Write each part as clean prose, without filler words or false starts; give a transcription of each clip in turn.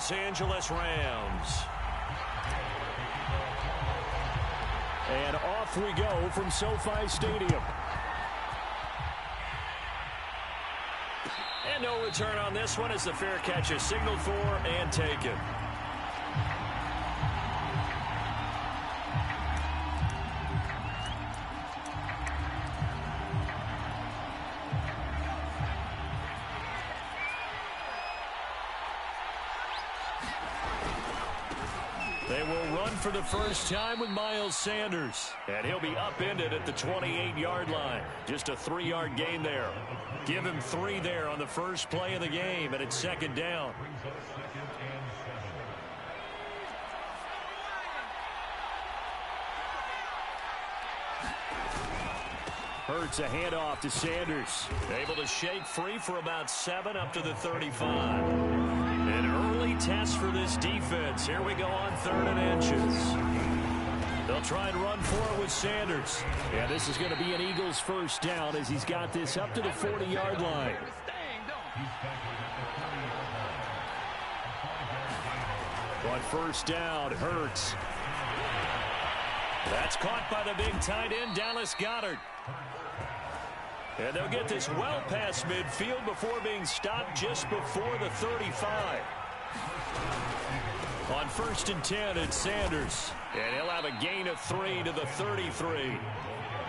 Los Angeles Rams. And off we go from SoFi Stadium. And no return on this one as the fair catch is signaled for and taken. They will run for the first time with Miles Sanders. And he'll be upended at the 28-yard line. Just a 3-yard gain there. Give him 3 there on the first play of the game, and it's second down. Hurts a handoff to Sanders. Able to shake free for about 7 up to the 35. An early test for this defense. Here we go on 3rd and inches. They'll try and run for it with Sanders. Yeah, this is going to be an Eagles first down as he's got this up to the 40-yard line. On first down, Hurts. That's caught by the big tight end, Dallas Goedert. And they'll get this well past midfield before being stopped just before the 35. On 1st and 10, it's Sanders. And he'll have a gain of 3 to the 33.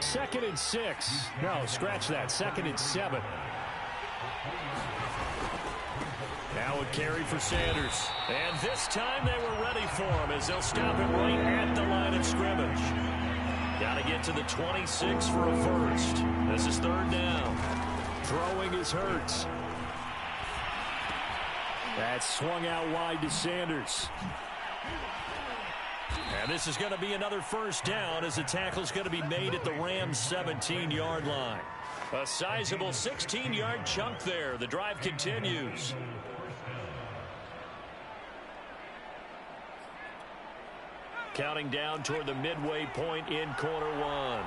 2nd and 6. No, scratch that. 2nd and 7. Now a carry for Sanders. And this time they were ready for him as they'll stop him right at the line of scrimmage. Got to get to the 26 for a first. This is 3rd down. Throwing is Hurts. That's swung out wide to Sanders. And this is going to be another first down as the tackle's going to be made at the Rams' 17-yard line. A sizable 16-yard chunk there. The drive continues. Counting down toward the midway point in quarter 1.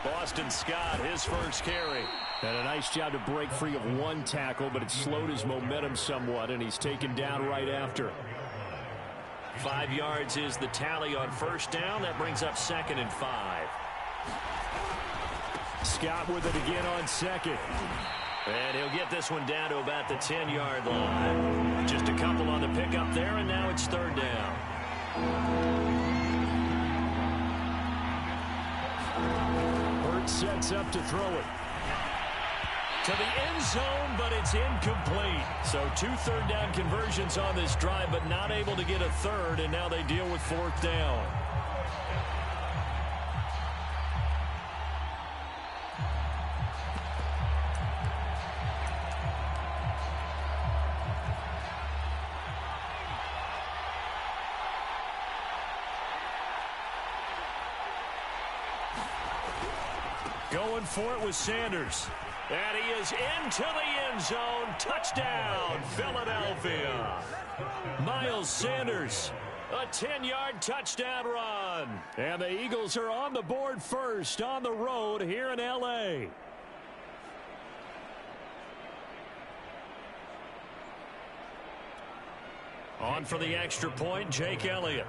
Boston Scott, his first carry. And a nice job to break free of 1 tackle, but it slowed his momentum somewhat, and he's taken down right after. 5 yards is the tally on first down. That brings up 2nd and 5. Scott with it again on 2nd. And he'll get this one down to about the 10-yard line. Just a couple on the pickup there, and now it's 3rd down. Hurts sets up to throw it. To the end zone, but it's incomplete. So 2 third down conversions on this drive, but not able to get a 3rd, and now they deal with 4th down. Going for it with Sanders. And he is into the end zone. Touchdown, Philadelphia. Miles Sanders, a 10-yard touchdown run. And the Eagles are on the board first on the road here in L.A. On for the extra point, Jake Elliott.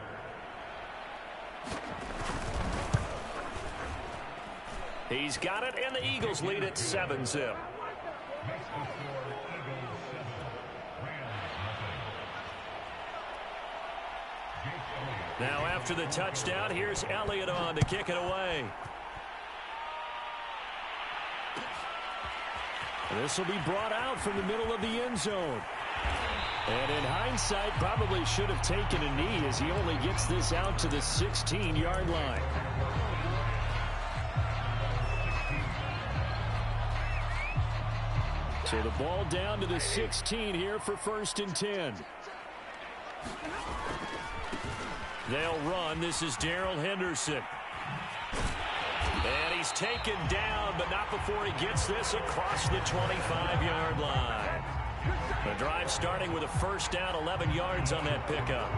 He's got it, and the Eagles lead at 7-0. Now after the touchdown, here's Elliott on to kick it away. This will be brought out from the middle of the end zone. And in hindsight, probably should have taken a knee as he only gets this out to the 16-yard line. So the ball down to the 16 here for 1st and 10. They'll run. This is Darrell Henderson. And he's taken down, but not before he gets this across the 25-yard line. The drive starting with a first down, 11 yards on that pickup.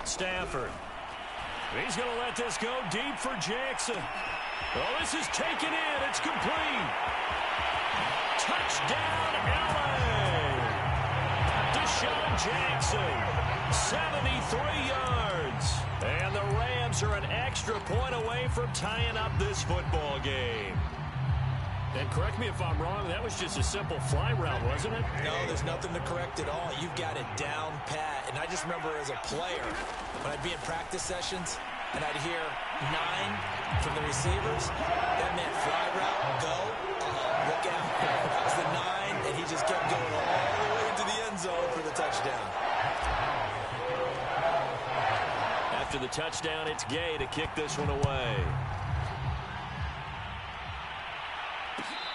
Stafford. He's going to let this go deep for Jackson. Well, this is taken in. It's complete. Touchdown, L.A. Deshaun Jackson, 73 yards. And the Rams are an extra point away from tying up this football game. And correct me if I'm wrong, that was just a simple fly route, wasn't it? No, there's nothing to correct at all. You've got it down pat. And I just remember as a player, when I'd be in practice sessions, and I'd hear 9 from the receivers, that meant fly route, go, look out. That was the 9, and he just kept going all the way into the end zone for the touchdown. After the touchdown, it's Gay to kick this one away.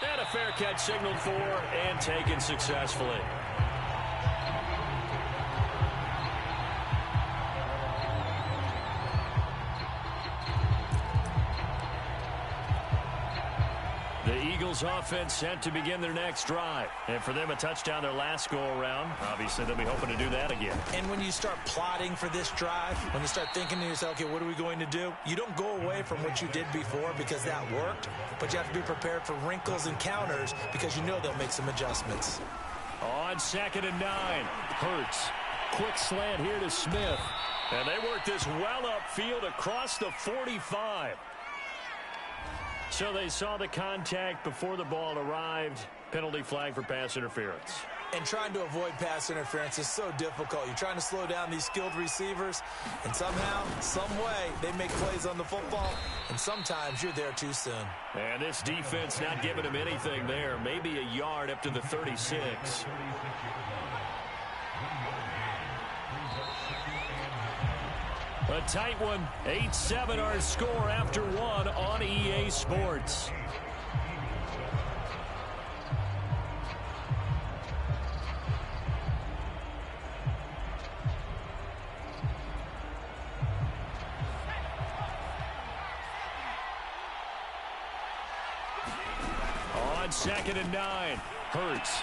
And a fair catch signaled for and taken successfully. The Eagles offense set to begin their next drive. And for them, a touchdown their last go-around. Obviously, they'll be hoping to do that again. And when you start plotting for this drive, when you start thinking to yourself, okay, what are we going to do? You don't go away from what you did before because that worked, but you have to be prepared for wrinkles and counters because you know they'll make some adjustments. On 2nd and 9, Hurts. Quick slant here to Smith. And they work this well upfield across the 45. So they saw the contact before the ball arrived. Penalty flag for pass interference. And trying to avoid pass interference is so difficult. You're trying to slow down these skilled receivers, and somehow, some way, they make plays on the football, and sometimes you're there too soon. And this defense not giving him anything there. Maybe a yard up to the 36. A tight one. 8-7 our score after one on EA Sports. On 2nd and 9, Hurts.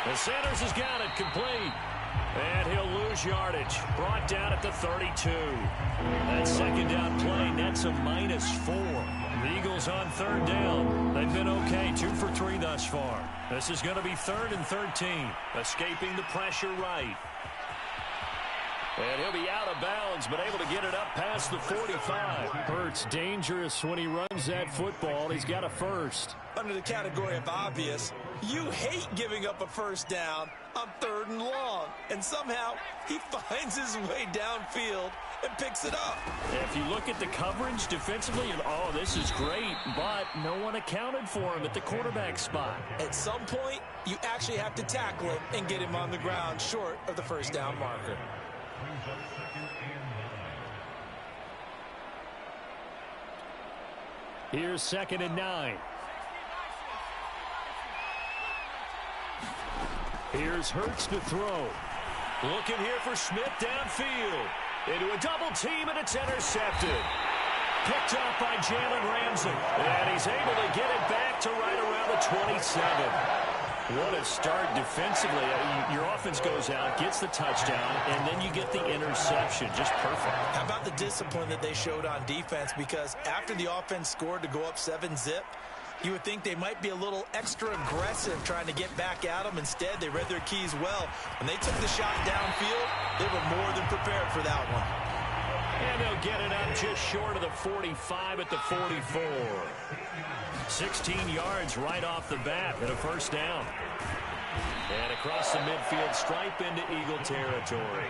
And Sanders has got it complete. And he'll lose yardage. Brought down at the 32. That second down play nets a -4. The Eagles on 3rd down. They've been okay, 2 for 3 thus far. This is going to be 3rd and 13. Escaping the pressure right. And he'll be out of bounds, but able to get it up past the 45. Hurts dangerous when he runs that football. He's got a first. Under the category of obvious, you hate giving up a first down on 3rd and long. And somehow, he finds his way downfield and picks it up. If you look at the coverage defensively, oh, this is great, but no one accounted for him at the quarterback spot. At some point, you actually have to tackle him and get him on the ground short of the first down marker. Here's 2nd and 9. Here's Hurts to throw. Looking here for Smith downfield. Into a double team, and it's intercepted. Picked up by Jalen Ramsey. And he's able to get it back to right around the 27. What a start defensively. Your offense goes out, gets the touchdown, and then you get the interception. Just perfect. How about the discipline that they showed on defense? Because after the offense scored to go up 7-zip, you would think they might be a little extra aggressive trying to get back at them. Instead, they read their keys well. When they took the shot downfield, they were more than prepared for that one. And they'll get it up just short of the 45 at the 44. 16 yards right off the bat and a first down. And across the midfield stripe into Eagle territory.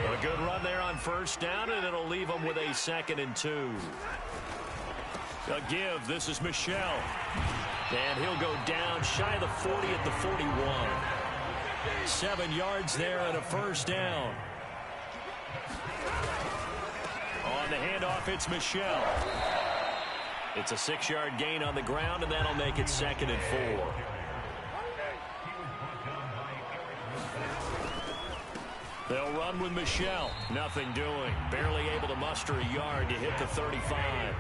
A good run there on first down, and it'll leave them with a 2nd and 2. A give. This is Michel. And he'll go down shy of the 40 at the 41. 7 yards there and a first down. On the handoff, it's Michel. It's a 6-yard gain on the ground, and that'll make it 2nd and 4. They'll run with Michel. Nothing doing. Barely able to muster a yard to hit the 35.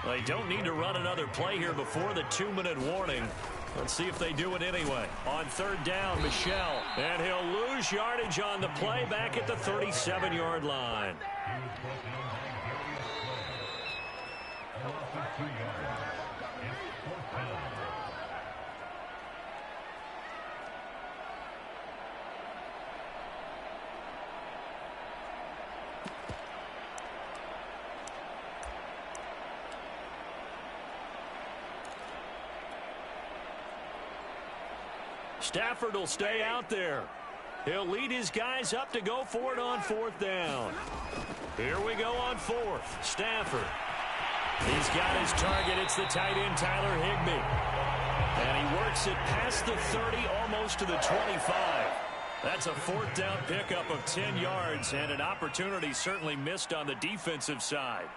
They don't need to run another play here before the 2-minute warning. Let's see if they do it anyway. On third down, Michel. And he'll lose yardage on the play back at the 37-yard line. Stafford will stay out there. He'll lead his guys up to go for it on fourth down. Here we go on fourth. Stafford. He's got his target. It's the tight end, Tyler Higbee. And he works it past the 30, almost to the 25. That's a fourth down pickup of 10 yards, and an opportunity certainly missed on the defensive side.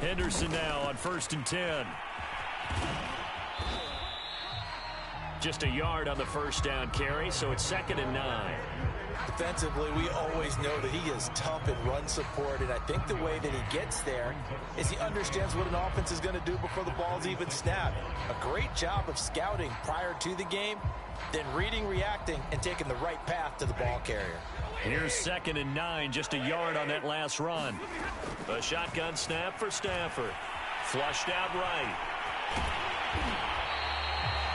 Henderson now on 1st and 10. Just a yard on the first down carry, so it's 2nd and 9. Defensively, we always know that he is tough in run support, and I think the way that he gets there is he understands what an offense is going to do before the ball's even snapped. A great job of scouting prior to the game, then reading, reacting, and taking the right path to the ball carrier. Here's 2nd and 9, just a yard on that last run. A shotgun snap for Stafford. Flushed out right.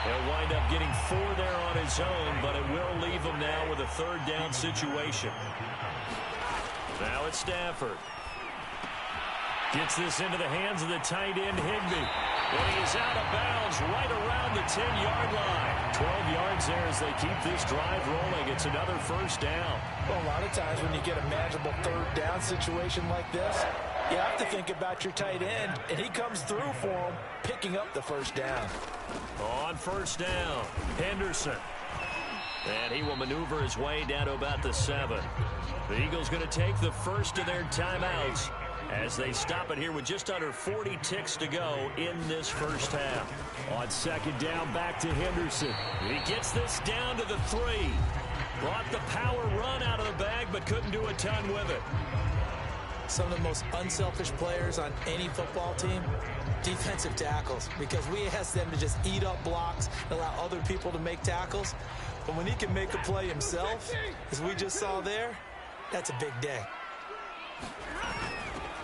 He'll wind up getting 4 there on his own, but it will leave him now with a third down situation. Now it's Stafford. Gets this into the hands of the tight end, Higbee. And he is out of bounds right around the 10-yard line. 12 yards there as they keep this drive rolling. It's another first down. Well, a lot of times when you get a manageable third down situation like this, you have to think about your tight end, and he comes through for him, picking up the first down. On first down, Henderson. And he will maneuver his way down to about the 7. The Eagles going to take the first of their timeouts as they stop it here with just under 40 ticks to go in this first half. On 2nd down, back to Henderson. He gets this down to the 3. Brought the power run out of the bag, but couldn't do a ton with it. Some of the most unselfish players on any football team, defensive tackles, because we ask them to just eat up blocks and allow other people to make tackles. But when he can make a play himself, as we just saw there, that's a big day.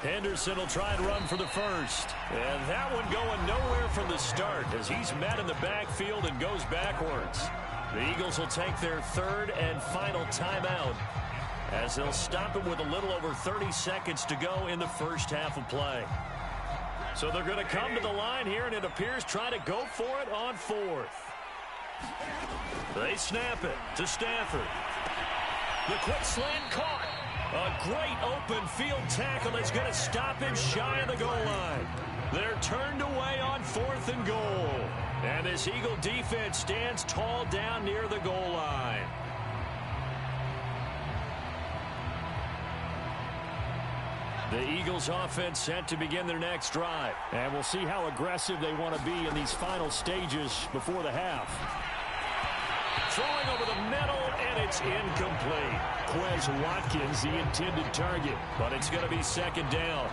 Henderson will try and run for the first. And that one going nowhere from the start as he's met in the backfield and goes backwards. The Eagles will take their third and final timeout as they'll stop it with a little over 30 seconds to go in the first half of play. So they're going to come to the line here, and it appears trying to go for it on fourth. They snap it to Stafford. The quick slant caught. A great open field tackle that's going to stop him shy of the goal line. They're turned away on 4th and goal. And this Eagle defense stands tall down near the goal line. The Eagles offense set to begin their next drive. And we'll see how aggressive they want to be in these final stages before the half. Throwing over the middle, and it's incomplete. Quez Watkins, the intended target. But it's going to be 2nd down.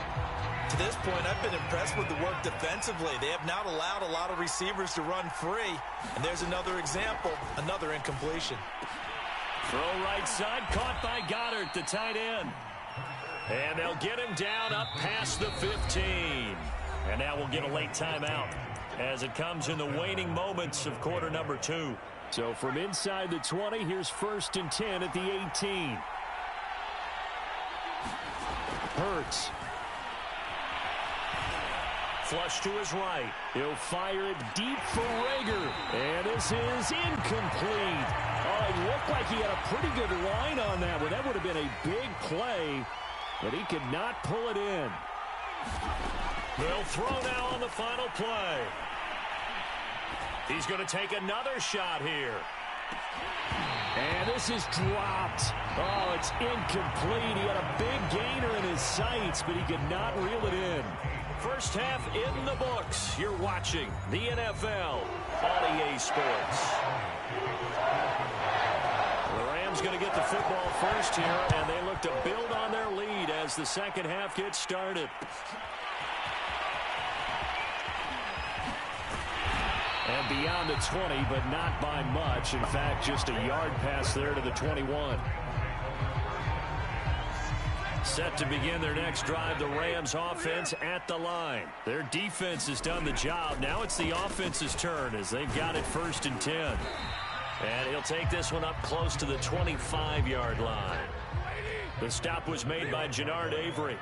To this point, I've been impressed with the work defensively. They have not allowed a lot of receivers to run free. And there's another example, another incompletion. Throw right side, caught by Goddard, the tight end. And they'll get him down up past the 15. And now we'll get a late timeout as it comes in the waning moments of quarter number 2. So from inside the 20, here's 1st and 10 at the 18. Hurts. Flush to his right. He'll fire it deep for Rager. And this is incomplete. Oh, it looked like he had a pretty good line on that one. That would have been a big play, but he could not pull it in. They'll throw now on the final play. He's going to take another shot here. And this is dropped. Oh, it's incomplete. He had a big gainer in his sights, but he could not reel it in. First half in the books. You're watching the NFL on EA Sports. The Rams going to get the football first here, and they look to build on their lead as the second half gets started. And beyond the 20, but not by much. In fact, just a yard pass there to the 21. Set to begin their next drive, the Rams offense at the line. Their defense has done the job. Now it's the offense's turn as they've got it 1st and 10. And he'll take this one up close to the 25-yard line. The stop was made by Jannard Avery.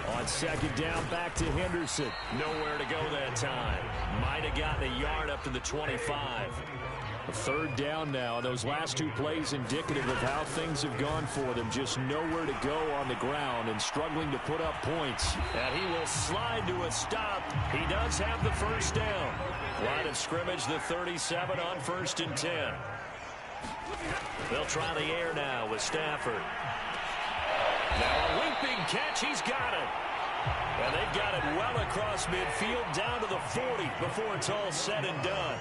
On 2nd down, back to Henderson. Nowhere to go that time. Might have gotten a yard up to the 25. A 3rd down now. Those last 2 plays indicative of how things have gone for them. Just nowhere to go on the ground and struggling to put up points. And he will slide to a stop. He does have the 1st down. Line of scrimmage, the 37 on 1st and 10. They'll try the air now with Stafford. Now a leaping catch. He's got it. And they've got it well across midfield down to the 40 before it's all said and done.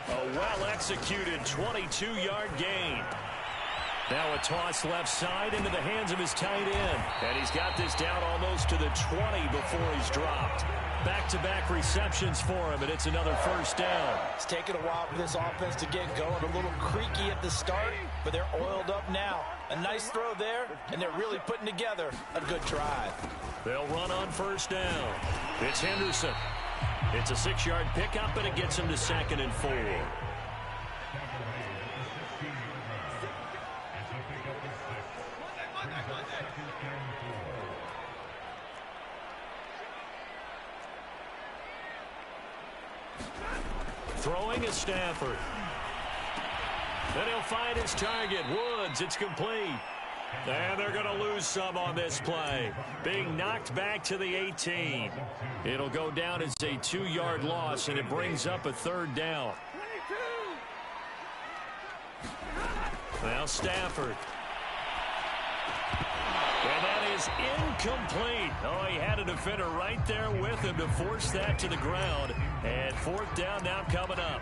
A well-executed 22-yard gain. Now a toss left side into the hands of his tight end. And he's got this down almost to the 20 before he's dropped. Back-to-back receptions for him, and it's another 1st down. It's taken a while for this offense to get going. A little creaky at the start, but they're oiled up now. A nice throw there, and they're really putting together a good drive. They'll run on 1st down. It's Henderson. It's a 6-yard pickup, and it gets him to 2nd and 4. Throwing is Stafford. Then he'll find his target, Woods. It's complete. And they're going to lose some on this play. Being knocked back to the 18. It'll go down as a 2-yard loss, and it brings up a 3rd down. Now Stafford. And that is incomplete. Oh, he had a defender right there with him to force that to the ground. And 4th down now coming up.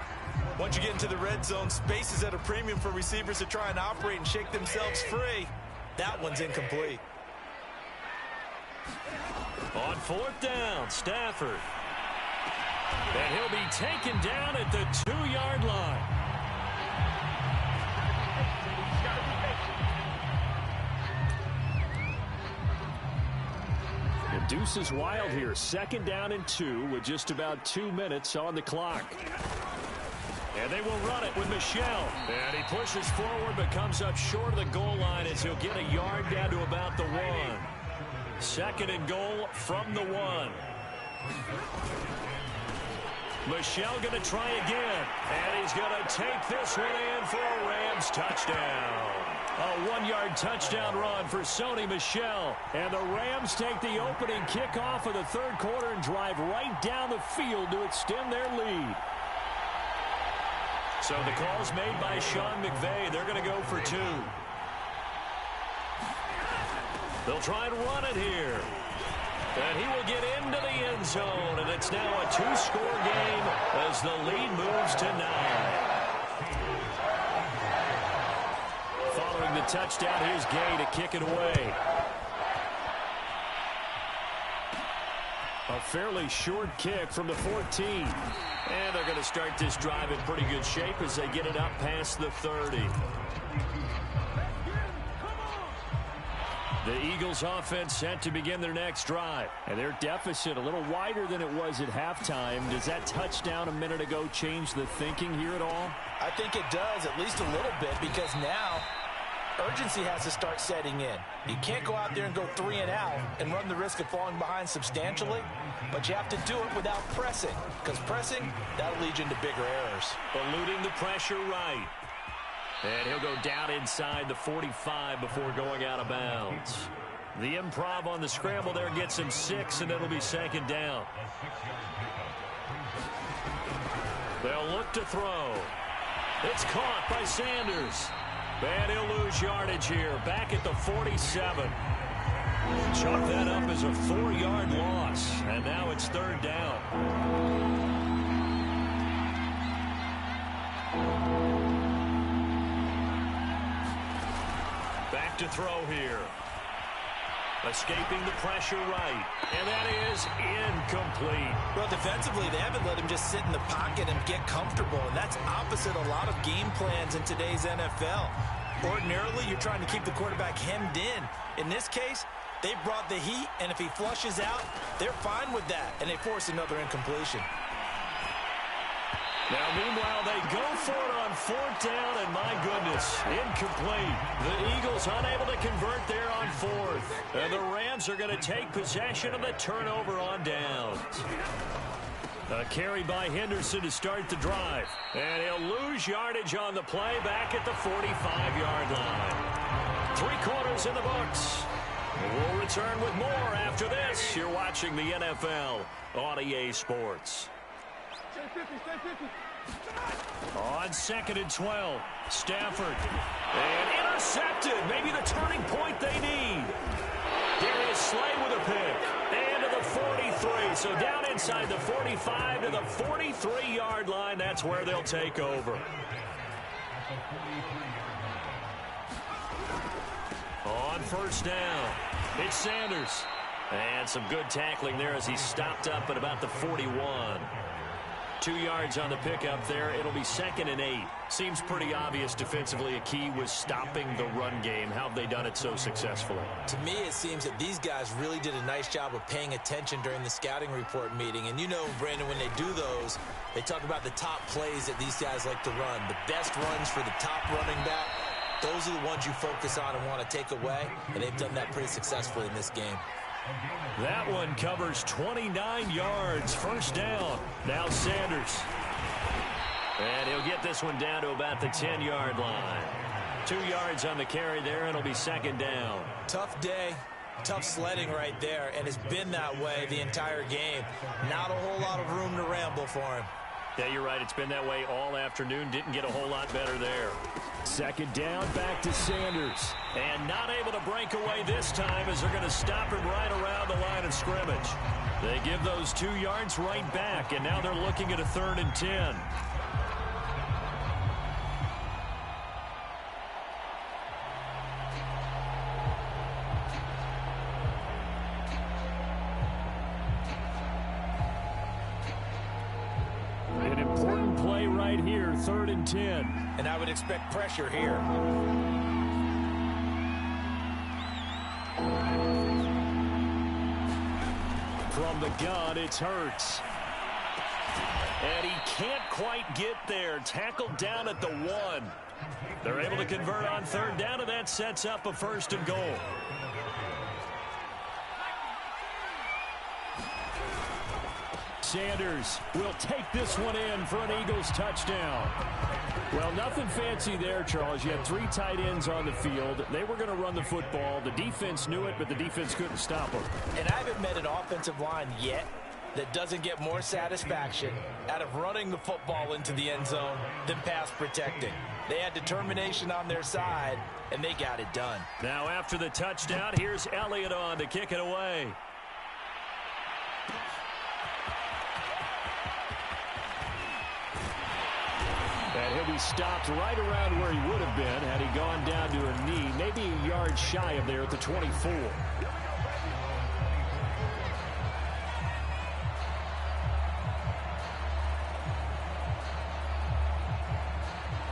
Once you get into the red zone, space is at a premium for receivers to try and operate and shake themselves free. That one's incomplete. On 4th down, Stafford. And he'll be taken down at the 2-yard line. The deuce is wild here. 2nd down and 2 with just about 2 minutes on the clock. And they will run it with Michel. And he pushes forward but comes up short of the goal line as he'll get a yard down to about the 1. 2nd and goal from the 1. Michel going to try again. And he's going to take this one in for a Rams touchdown. A 1-yard touchdown run for Sony Michel. And the Rams take the opening kickoff of the 3rd quarter and drive right down the field to extend their lead. So the call's made by Sean McVay. They're going to go for 2. They'll try and run it here. And he will get into the end zone. And it's now a 2-score game as the lead moves to 9. Following the touchdown, here's Gay to kick it away. A fairly short kick from the 14. And they're going to start this drive in pretty good shape as they get it up past the 30. The Eagles offense set to begin their next drive. And their deficit a little wider than it was at halftime. Does that touchdown a minute ago change the thinking here at all? I think it does, at least a little bit, because now urgency has to start setting in. You can't go out there and go 3 and out and run the risk of falling behind substantially, but you have to do it without pressing, because pressing, that'll lead you into bigger errors. Eluding the pressure right. And he'll go down inside the 45 before going out of bounds. The improv on the scramble there gets him 6, and it'll be 2nd down. They'll look to throw. It's caught by Sanders. And he'll lose yardage here, back at the 47. Chalk that up as a 4-yard loss, and now it's 3rd down. Back to throw here. Escaping the pressure right. And that is incomplete. Well, defensively, they haven't let him just sit in the pocket and get comfortable, and that's opposite a lot of game plans in today's NFL. Ordinarily, you're trying to keep the quarterback hemmed in. In this case, they brought the heat, and if he flushes out, they're fine with that, and they force another incompletion. Now, meanwhile, they go for it on fourth down, and my goodness, incomplete. The Eagles unable to convert there on fourth. And the Rams are going to take possession of the turnover on downs. A carry by Henderson to start the drive. And he'll lose yardage on the play back at the 45-yard line. 3 quarters in the books. We'll return with more after this. You're watching the NFL on EA Sports. On 2nd and 12, Stafford. And intercepted. Maybe the turning point they need. Here is Slay with a pick. And to the 43. So down inside the 45 to the 43-yard line. That's where they'll take over. On first down, it's Sanders. And some good tackling there as he stopped up at about the 41. 2 yards on the pickup there. It'll be 2nd and 8. Seems pretty obvious defensively a key was stopping the run game. How have they done it so successfully? To me, it seems that these guys really did a nice job of paying attention during the scouting report meeting. And you know, Brandon, when they do those, they talk about the top plays that these guys like to run. The best runs for the top running back. Those are the ones you focus on and want to take away. And they've done that pretty successfully in this game. That one covers 29 yards. First down. Now Sanders. And he'll get this one down to about the 10-yard line. 2 yards on the carry there, and it'll be 2nd down. Tough day. Tough sledding right there, and it's been that way the entire game. Not a whole lot of room to ramble for him. Yeah, you're right. It's been that way all afternoon. Didn't get a whole lot better there. 2nd down, back to Sanders. And not able to break away this time as they're going to stop him right around the line of scrimmage. They give those 2 yards right back, and now they're looking at a 3rd and 10. An important play right here, 3rd and 10. And I would expect pressure here. From the gun, it's Hurts. And he can't quite get there. Tackled down at the 1. They're able to convert on 3rd down, and that sets up a 1st and goal. Sanders will take this one in for an Eagles touchdown. Well, nothing fancy there, Charles. You had 3 tight ends on the field. They were going to run the football. The defense knew it, but the defense couldn't stop them. And I haven't met an offensive line yet that doesn't get more satisfaction out of running the football into the end zone than pass protecting. They had determination on their side, and they got it done. Now after the touchdown, here's Elliott on to kick it away. And he'll be stopped right around where he would have been had he gone down to a knee, maybe a yard shy of there at the 24.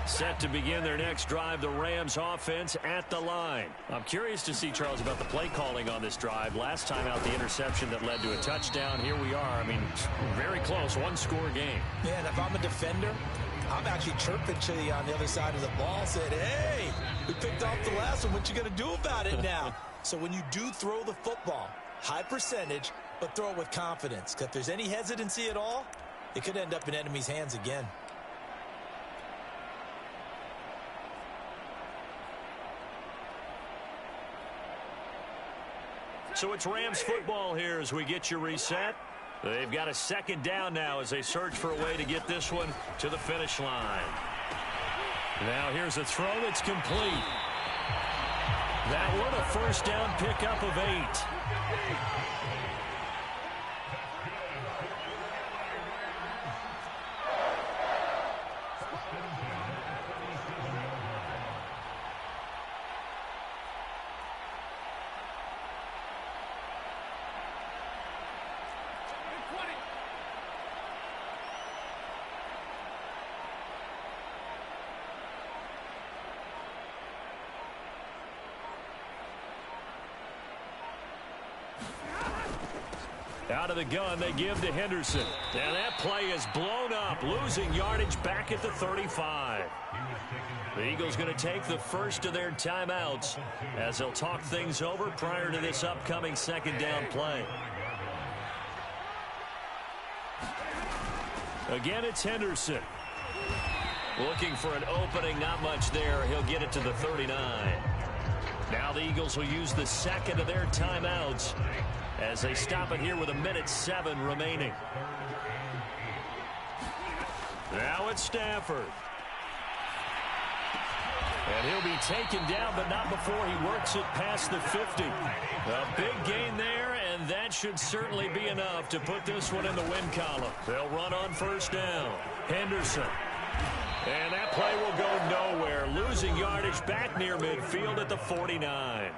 Set to begin their next drive, the Rams offense at the line. I'm curious to see, Charles, about the play calling on this drive. Last time out, the interception that led to a touchdown. Here we are. I mean, very close, 1-score game. Man, if I'm a defender, I'm actually chirping to you on the other side of the ball, saying, hey, we picked off the last one. What you going to do about it now? So when you do throw the football, high percentage, but throw it with confidence. Because if there's any hesitancy at all, it could end up in enemy's hands again. So it's Rams football here as we get you reset. They've got a 2nd down now as they search for a way to get this one to the finish line. Now here's a throw that's complete. That one a 1st down pickup of 8. Out of the gun, they give to Henderson. And that play is blown up, losing yardage back at the 35. The Eagles going to take the first of their timeouts as they'll talk things over prior to this upcoming second down play. Again, it's Henderson. Looking for an opening, not much there. He'll get it to the 39. Now the Eagles will use the second of their timeouts as they stop it here with 1:07 remaining. Now it's Stafford. And he'll be taken down, but not before he works it past the 50. A big gain there, and that should certainly be enough to put this one in the win column. They'll run on first down. Henderson. And that play will go nowhere, losing yardage back near midfield at the 49.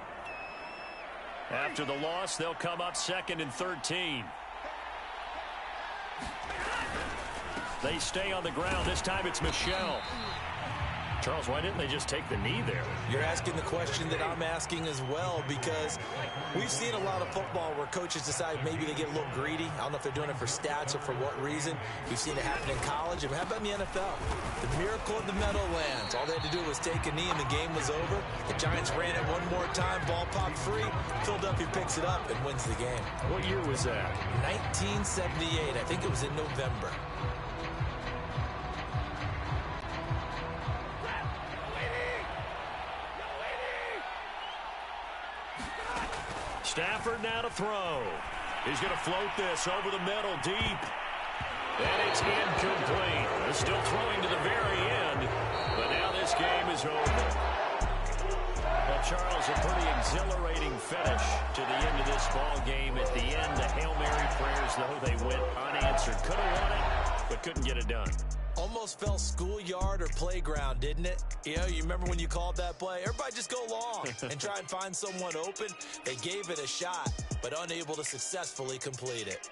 After the loss, they'll come up 2nd and 13. They stay on the ground. This time it's Michel. Charles, why didn't they just take the knee there? You're asking the question that I'm asking as well, because we've seen a lot of football where coaches decide maybe they get a little greedy. I don't know if they're doing it for stats or for what reason. We've seen it happen in college. And how about in the NFL? The miracle of the Meadowlands. All they had to do was take a knee and the game was over. The Giants ran it one more time. Ball popped free. Philadelphia picks it up and wins the game. What year was that? 1978. I think it was in November. Stafford now to throw. He's going to float this over the middle deep. And it's incomplete. They're still throwing to the very end. But now this game is over. Well, Charles, a pretty exhilarating finish to the end of this ball game. At the end, the Hail Mary prayers, though, they went unanswered. Could have won it, but couldn't get it done. Almost felt schoolyard or playground, didn't it? You know, you remember when you called that play? Everybody just go long and try and find someone open. They gave it a shot, but unable to successfully complete it.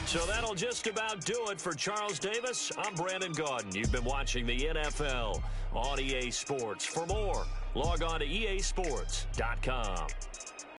So that'll just about do it for Charles Davis. I'm Brandon Gaudin. You've been watching the NFL on EA Sports. For more, log on to easports.com.